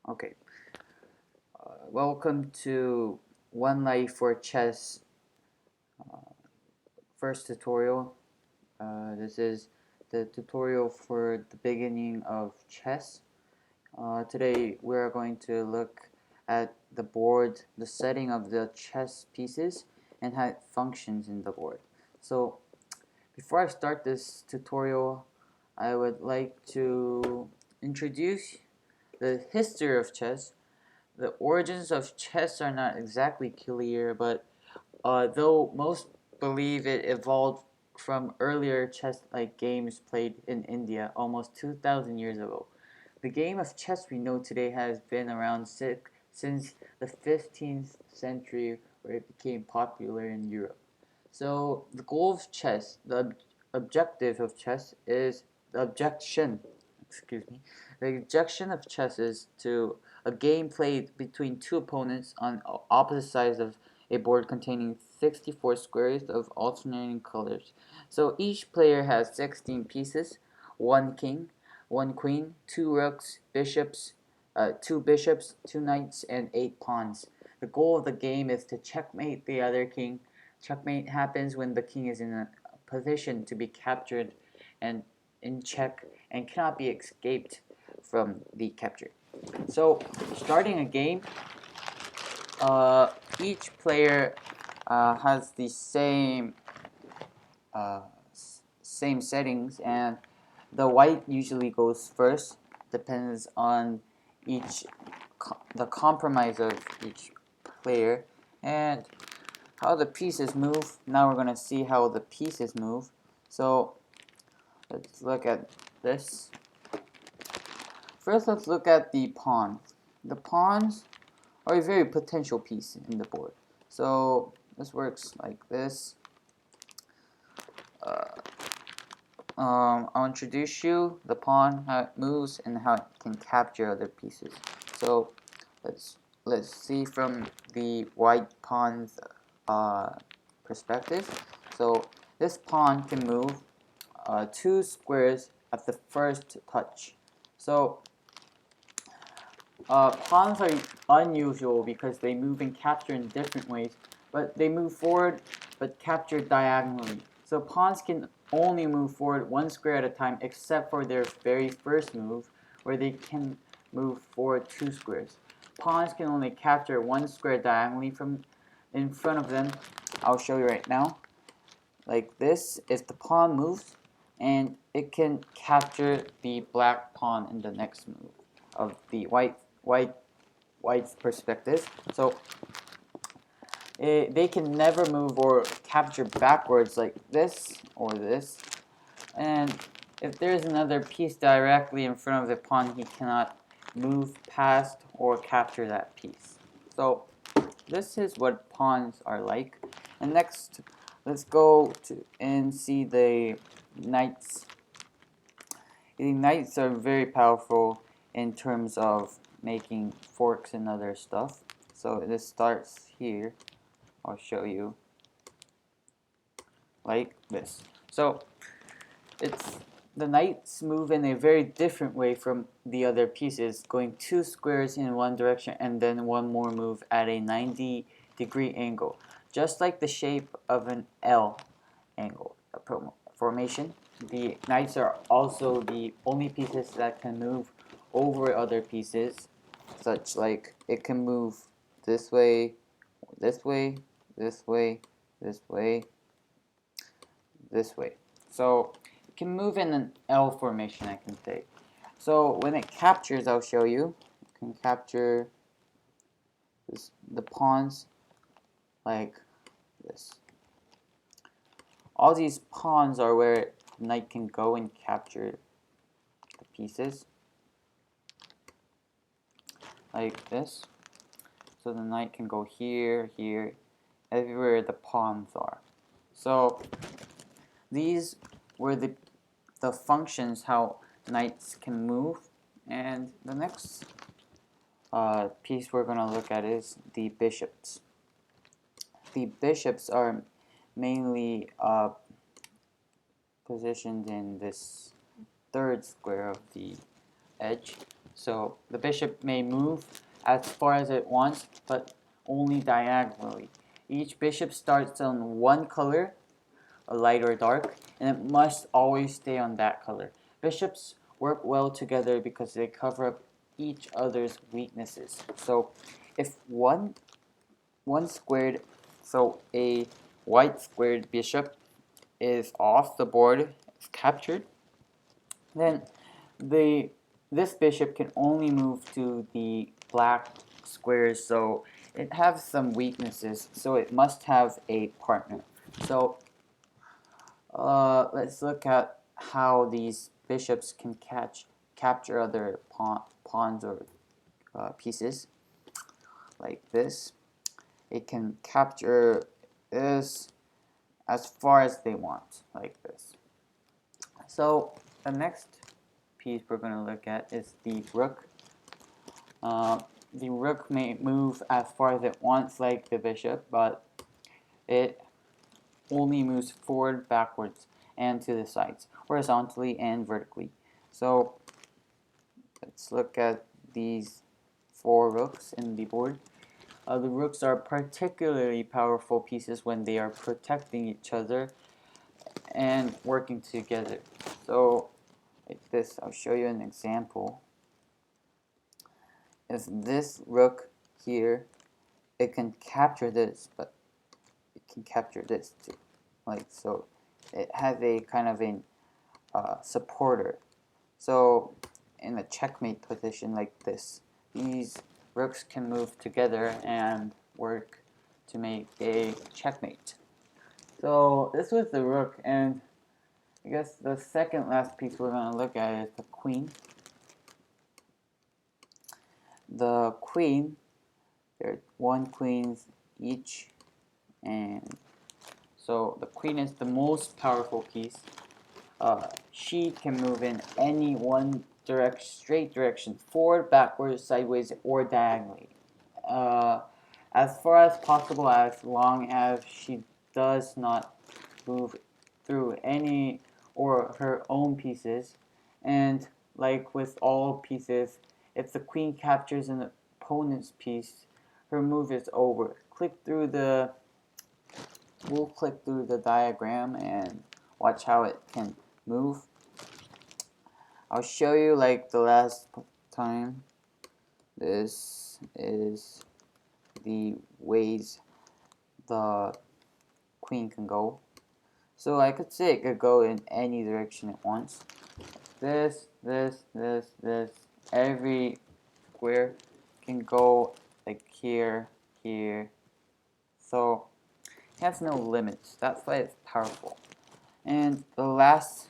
Okay, welcome to One Life for Chess first tutorial. This is the tutorial for the beginning of chess. Today we are going to look at the board, the setting of the chess pieces, and how it functions in the board. So before I start this tutorial, I would like to introduce the history of chess. The origins of chess are not exactly clear, but though most believe it evolved from earlier chess-like games played in India almost 2,000 years ago. The game of chess we know today has been around since the 15th century, where it became popular in Europe. So the goal of chess, the objective of chess is the objection, excuse me, the objection of chess is to a game played between two opponents on opposite sides of a board containing 64 squares of alternating colors. So each player has 16 pieces, one king, one queen, two rooks, two bishops, two knights, and 8 pawns. The goal of the game is to checkmate the other king. Checkmate happens when the king is in a position to be captured and in check and cannot be escaped from the capture. So, starting a game, each player has the uh, same settings, and the white usually goes first. Depends on each the compromise of each player and how the pieces move. Now we're gonna see how the pieces move. So let's look at this. First, let's look at the pawns. The pawns are a very potential piece in the board. So this works like this. I'll introduce you the pawn, how it moves, and how it can capture other pieces. So let's see from the white pawn's perspective. So this pawn can move 2 squares at the first touch. So pawns are unusual because they move and capture in different ways, but they move forward but capture diagonally. So pawns can only move forward 1 square at a time except for their very first move, where they can move forward 2 squares. Pawns can only capture 1 square diagonally from in front of them. I'll show you right now. Like this, if the pawn moves, and it can capture the black pawn in the next move of the white's perspective. So they can never move or capture backwards like this or this. And if there's another piece directly in front of the pawn, he cannot move past or capture that piece. So this is what pawns are like. And next, let's go to and see the knights. The knights are very powerful in terms of making forks and other stuff. So this starts here. I'll show you like this. So it's the knights move in a very different way from the other pieces, going 2 squares in one direction and then one more move at a 90-degree angle, just like the shape of an L angle formation. The knights are also the only pieces that can move over other pieces, such like it can move this way, this way, this way, this way, this way. So it can move in an L formation, I can say. So when it captures, I'll show you. It can capture the pawns like this. All these pawns are where the knight can go and capture the pieces like this. So the knight can go here, here, everywhere the pawns are. So these were the functions how knights can move. And the next piece we're going to look at is the bishops. The bishops are mainly positioned in this third square of the edge. So the bishop may move as far as it wants, but only diagonally. Each bishop starts on one color, a light or dark, and it must always stay on that color. Bishops work well together because they cover up each other's weaknesses. So if one squared, so a white squared bishop is off the board, is captured, then this bishop can only move to the black squares, so it has some weaknesses, so it must have a partner. So let's look at how these bishops can capture other pawns or pieces like this. It can capture this as far as they want, like this. So the next piece we're going to look at is the rook. The rook may move as far as it wants like the bishop, but it only moves forward, backwards, and to the sides, horizontally and vertically. So let's look at these 4 rooks in the board. The rooks are particularly powerful pieces when they are protecting each other and working together. So like this, I'll show you an example. If this rook here, it can capture this, but it can capture this too, like so. It has a kind of a supporter. So in a checkmate position like this, these rooks can move together and work to make a checkmate. So this was the rook, and I guess the second last piece we're going to look at is the queen. The queen, there are 1 queens each, and so the queen is the most powerful piece. She can move in any one straight direction, forward, backwards, sideways, or diagonally. As far as possible, as long as she does not move through any or her own pieces. And like with all pieces, if the queen captures an opponent's piece, her move is over. We'll click through the diagram and watch how it can move. I'll show you like the last time. This is the ways the queen can go. So I could say it could go in any direction it wants. This, every square can go like here, here. So it has no limits. That's why it's powerful. And the last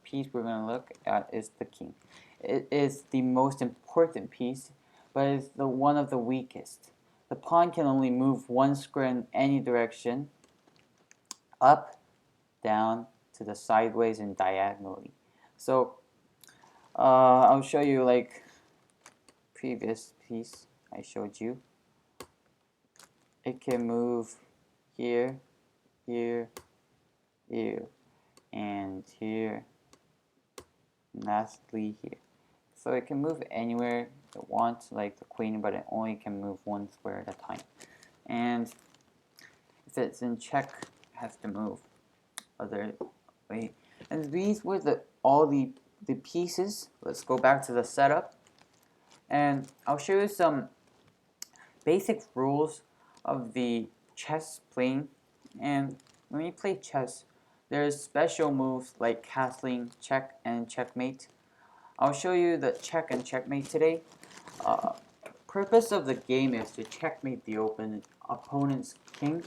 piece we're going to look at is the king. It is the most important piece, but it's the one of the weakest. The pawn can only move 1 square in any direction, up, down, to the sideways, and diagonally. So I'll show you like previous piece I showed you. It can move here, here, here, and here, and lastly here. So it can move anywhere it wants, like the queen, but it only can move 1 square at a time. And if it's in check, it has to move other way. And these were all the pieces. Let's go back to the setup, and I'll show you some basic rules of the chess playing. And when you play chess, there's special moves like castling, check, and checkmate. I'll show you the check and checkmate today. Purpose of the game is to checkmate the opponent's king.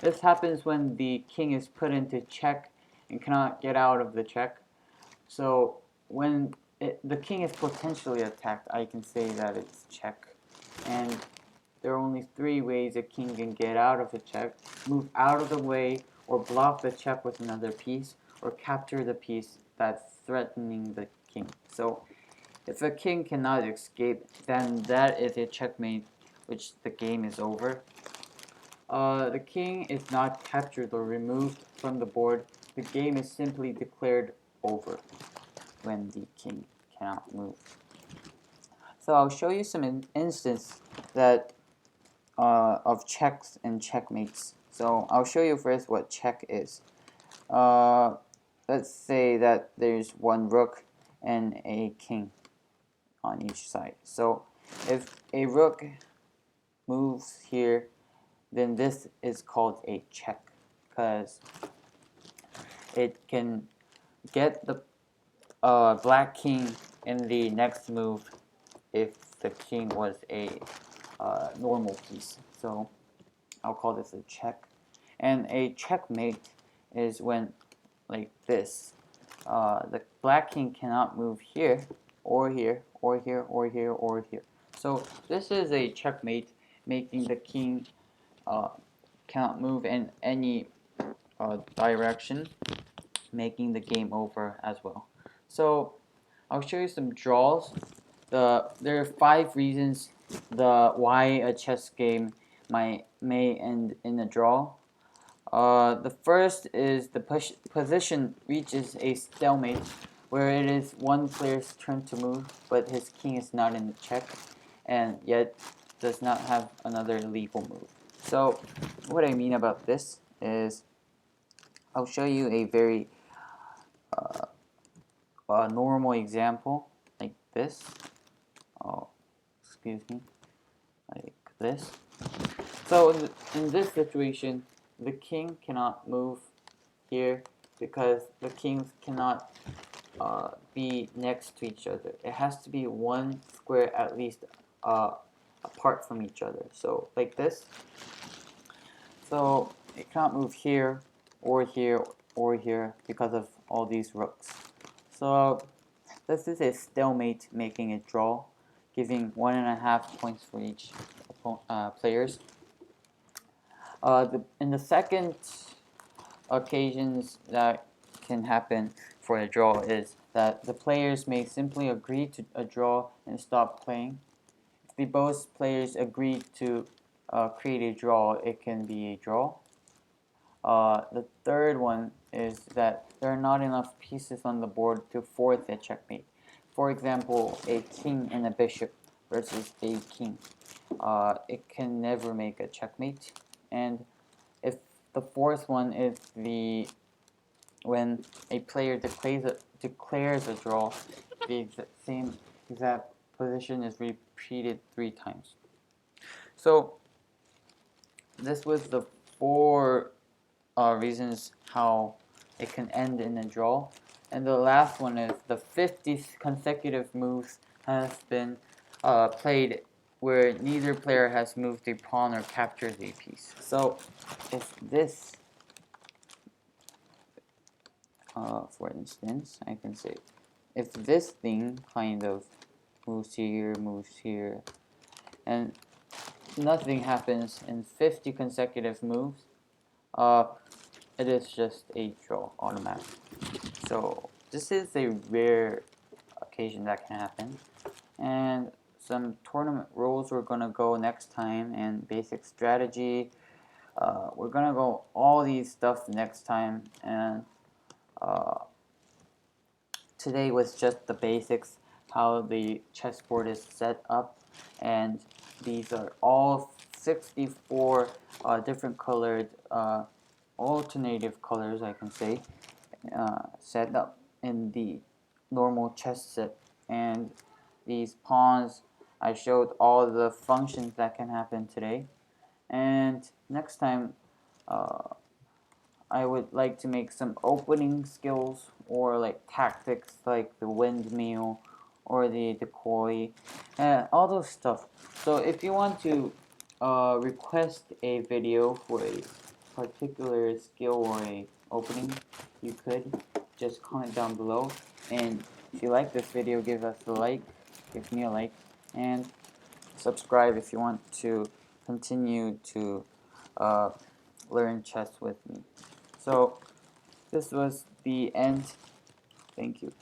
This happens when the king is put into check and cannot get out of the check. So when the king is potentially attacked, I can say that it's check. And there are only 3 ways a king can get out of a check: move out of the way, or block the check with another piece, or capture the piece that's threatening the king. So if a king cannot escape, then that is a checkmate, which the game is over. The king is not captured or removed from the board. The game is simply declared over when the king cannot move. So I'll show you some instance that of checks and checkmates. So I'll show you first what check is. Let's say that there's one rook and a king on each side. So if a rook moves here, then this is called a check, because it can get the black king in the next move if the king was a normal piece. So I'll call this a check. And a checkmate is when, like this, the black king cannot move here, or here, or here, or here, or here. So this is a checkmate, making the king cannot move in any direction, making the game over as well. So I'll show you some draws. There are 5 reasons why a chess game may end in a draw. The first is the position reaches a stalemate, where it is one player's turn to move, but his king is not in the check, and yet does not have another legal move. So what I mean about this is, I'll show you a very normal example like this. Oh, excuse me, like this. So in this situation, the king cannot move here because the kings cannot be next to each other. It has to be one square at least apart from each other. So like this. So it cannot move here or here or here because of all these rooks. So this is a stalemate, making a draw, giving 1.5 points for each players. In the second occasions that can happen for a draw is that the players may simply agree to a draw and stop playing. If the both players agree to create a draw, it can be a draw. The third one is that there are not enough pieces on the board to force a checkmate. For example, a king and a bishop versus a king. It can never make a checkmate. And if the fourth one is when a player declares a draw, the same exact position is repeated 3 times. So this was the 4 reasons how it can end in a draw. And the last one is the 50 consecutive moves has been played where neither player has moved a pawn or captured a piece. So if this, for instance, I can say, if this thing kind of moves here, and nothing happens in 50 consecutive moves, it is just a draw automatically. So this is a rare occasion that can happen. And some tournament rules we're going to go next time, and basic strategy. We're going to go all these stuff next time, and today was just the basics, how the chessboard is set up, and these are all 64 different colored alternative colors, I can say, set up in the normal chess set. And these pawns, I showed all the functions that can happen today. And next time, I would like to make some opening skills, or like tactics like the windmill or the decoy, all those stuff. So if you want to request a video for a particular skill or a opening, you could just comment down below. And if you like this video, give us a like, give me a like, and subscribe if you want to continue to learn chess with me. So this was the end. Thank you.